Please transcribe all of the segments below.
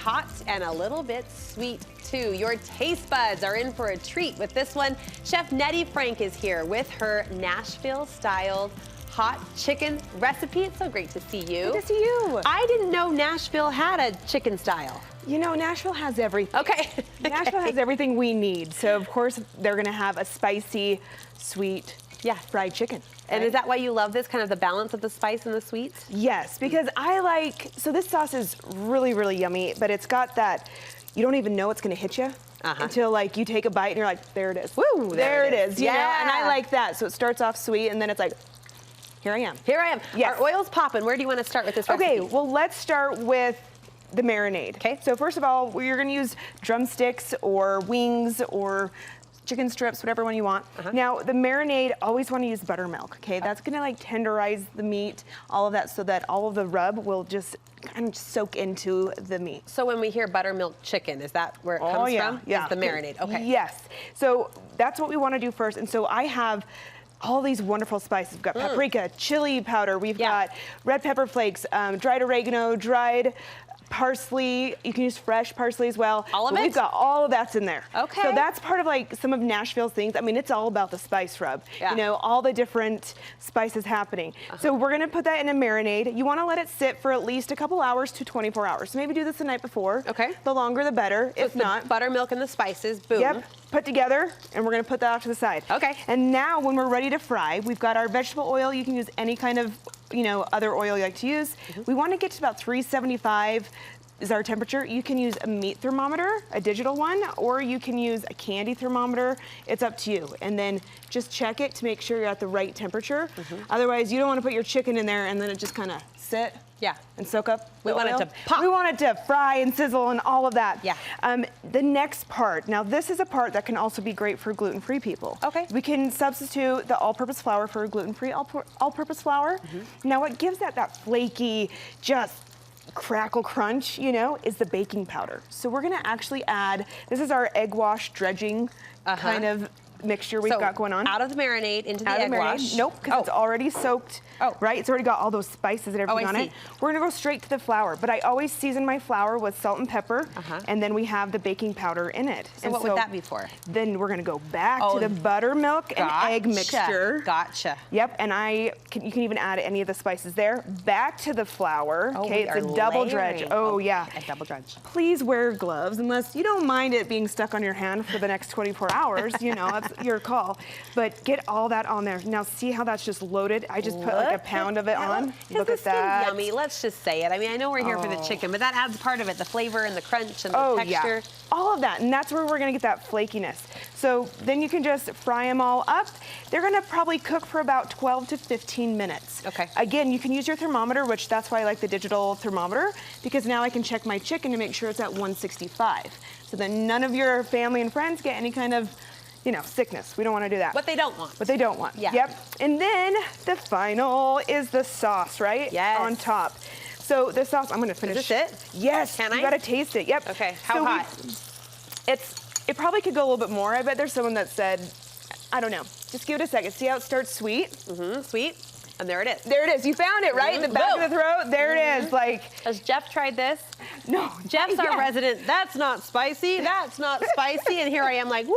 hot and a little bit sweet too. Your taste buds are in for a treat with this one. Chef Nettie Frank is here with her Nashville-Style Hot Chicken recipe. It's so great to see you. Good to see you. I didn't know Nashville had a chicken style. You know, Nashville has everything. Okay. Nashville has everything we need. So, of course, they're going to have a spicy, sweet, fried chicken. And is that why you love this, kind of the balance of the spice and the sweets? Yes, because I like, so this sauce is really, really yummy, but it's got that, you don't even know it's going to hit you. Until like you take a bite and you're like, there it is. Woo, there it is. You know? And I like that. So it starts off sweet and then it's like, here I am. Here I am. Yes. Our oil's popping. Where do you want to start with this recipe? Okay, well, let's start with the marinade. Okay. So first of all, you're going to use drumsticks or wings or chicken strips, whatever one you want. Now, the marinade, always want to use buttermilk, okay? That's going to like tenderize the meat, all of that, so that all of the rub will just kind of soak into the meat. So when we hear buttermilk chicken, is that where it comes from? Yeah. It's the marinade, okay. Yes. So that's what we want to do first. And so I have all these wonderful spices. We've got paprika, chili powder, we've got red pepper flakes, dried oregano, dried parsley. You can use fresh parsley as well. All of it? We've got all of that's in there. Okay. So that's part of like some of Nashville's things. I mean, it's all about the spice rub. Yeah. You know, all the different spices happening. So we're gonna put that in a marinade. You wanna let it sit for at least a couple hours to 24 hours. So maybe do this the night before. Okay. The longer the better, So if not. the buttermilk and the spices, boom. Yep, put together, and we're gonna put that off to the side. Okay. And now when we're ready to fry, we've got our vegetable oil. You can use any kind of, you know, other oil you like to use. We wanna get to about 375 is our temperature. You can use a meat thermometer, a digital one, or you can use a candy thermometer. It's up to you. And then just check it to make sure you're at the right temperature. Otherwise, you don't wanna put your chicken in there and then it just kinda sit and soak up the We want oil. it to pop. We want it to fry and sizzle and all of that. Yeah. The next part, now this is a part that can also be great for gluten-free people. Okay. We can substitute the all-purpose flour for gluten-free all-purpose flour. Now what gives that flaky, just crackle crunch, you know, is the baking powder. So we're gonna actually add, this is our egg wash dredging kind of mixture we've got going on. Out of the marinade into the egg wash. Nope, because it's already soaked, right? It's already got all those spices and everything on it. We're gonna go straight to the flour, but I always season my flour with salt and pepper, and then we have the baking powder in it. So what would that be for? Then we're gonna go back to the buttermilk and egg mixture. Gotcha. Yep, and you can even add any of the spices there. Back to the flour, okay? It's a double dredge. Oh yeah. A double dredge. Please wear gloves unless you don't mind it being stuck on your hand for the next 24 hours, you know, that's your call. But get all that on there. Now see how that's just loaded? I just put like a pound of it on. Look at that. Yummy, let's just say it. I mean, I know we're here for the chicken, but that adds part of it, the flavor and the crunch and the texture. Yeah. All of that, and that's where we're gonna get that flakiness. So then you can just fry them all up. They're gonna probably cook for about 12 to 15 minutes. Okay. Again, you can use your thermometer, which that's why I like the digital thermometer, because now I can check my chicken to make sure it's at 165. So then none of your family and friends get any kind of, you know, sickness. We don't want to do that. What they don't want. What they don't want. Yeah. Yep. And then the final is the sauce, right? Yes. On top. So the sauce, I'm gonna finish. Is this it? Yes. Can I? You gotta taste it. Yep. Okay. How hot? It probably could go a little bit more. I bet there's someone that said, I don't know. Just give it a second. See how it starts sweet? Sweet. And there it is. There it is. You found it, right? In the back of the throat. There it is. Like. Has Jeff tried this? No. Jeff's our resident. That's not spicy. That's not spicy. And here I am like, woo!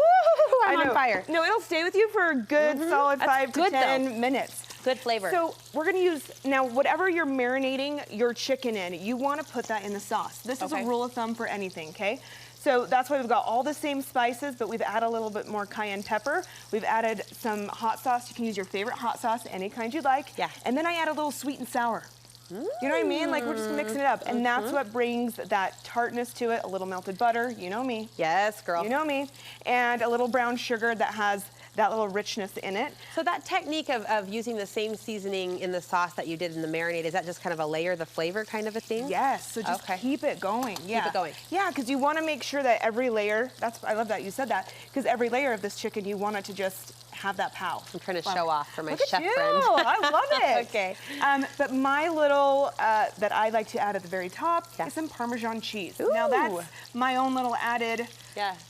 I'm on fire. No, it'll stay with you for a good solid 5 to 10 minutes. Good flavor. So we're gonna use, now whatever you're marinating your chicken in, you wanna put that in the sauce. This is a rule of thumb for anything, okay? So that's why we've got all the same spices, but we've added a little bit more cayenne pepper. We've added some hot sauce. You can use your favorite hot sauce, any kind you like. Yeah. And then I add a little sweet and sour. You know what I mean? Like we're just mixing it up. And that's what brings that tartness to it. A little melted butter, you know me. Yes, girl. You know me. And a little brown sugar that has that little richness in it. So that technique of using the same seasoning in the sauce that you did in the marinade, is that just kind of a layer the flavor kind of a thing? Yes, so just keep it going. Yeah. Keep it going. Yeah, because you want to make sure that every layer, I love that you said that, because every layer of this chicken, you want it to just have that pow. I'm trying to show off for my Look chef at you. friend. I love it. Okay. But my little, that I like to add at the very top is some Parmesan cheese. Ooh. Now that's my own little added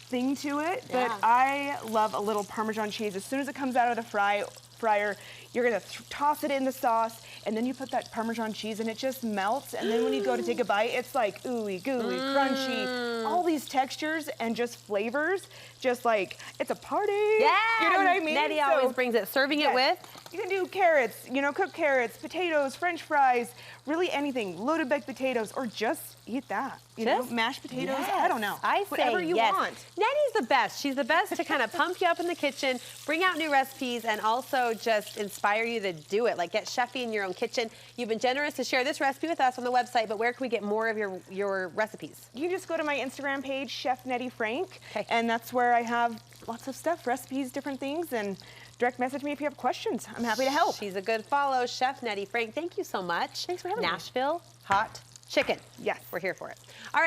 thing to it, but I love a little Parmesan cheese. As soon as it comes out of the fry, fryer. You're gonna toss it in the sauce, and then you put that Parmesan cheese and it just melts. And then when you go to take a bite, it's like ooey gooey, crunchy, all these textures and just flavors, just like it's a party. Yeah, you know what I mean? Nettie always brings it. Serving it with? You can do carrots, you know, cooked carrots, potatoes, French fries, really anything, loaded baked potatoes, or just eat that. You know, mashed potatoes, I don't know. I say whatever you want. Nettie's the best. She's the best to kind of pump you up in the kitchen, bring out new recipes, and also just inspire you to do it. Like get chefy in your own kitchen. You've been generous to share this recipe with us on the website, but where can we get more of your recipes? You can just go to my Instagram page, Chef Nettie Frank, and that's where I have lots of stuff, recipes, different things, and direct message me if you have questions. I'm happy to help. She's a good follow, Chef Nettie Frank. Thank you so much. Thanks for having me. Nashville Hot Chicken. Yes. We're here for it. All right.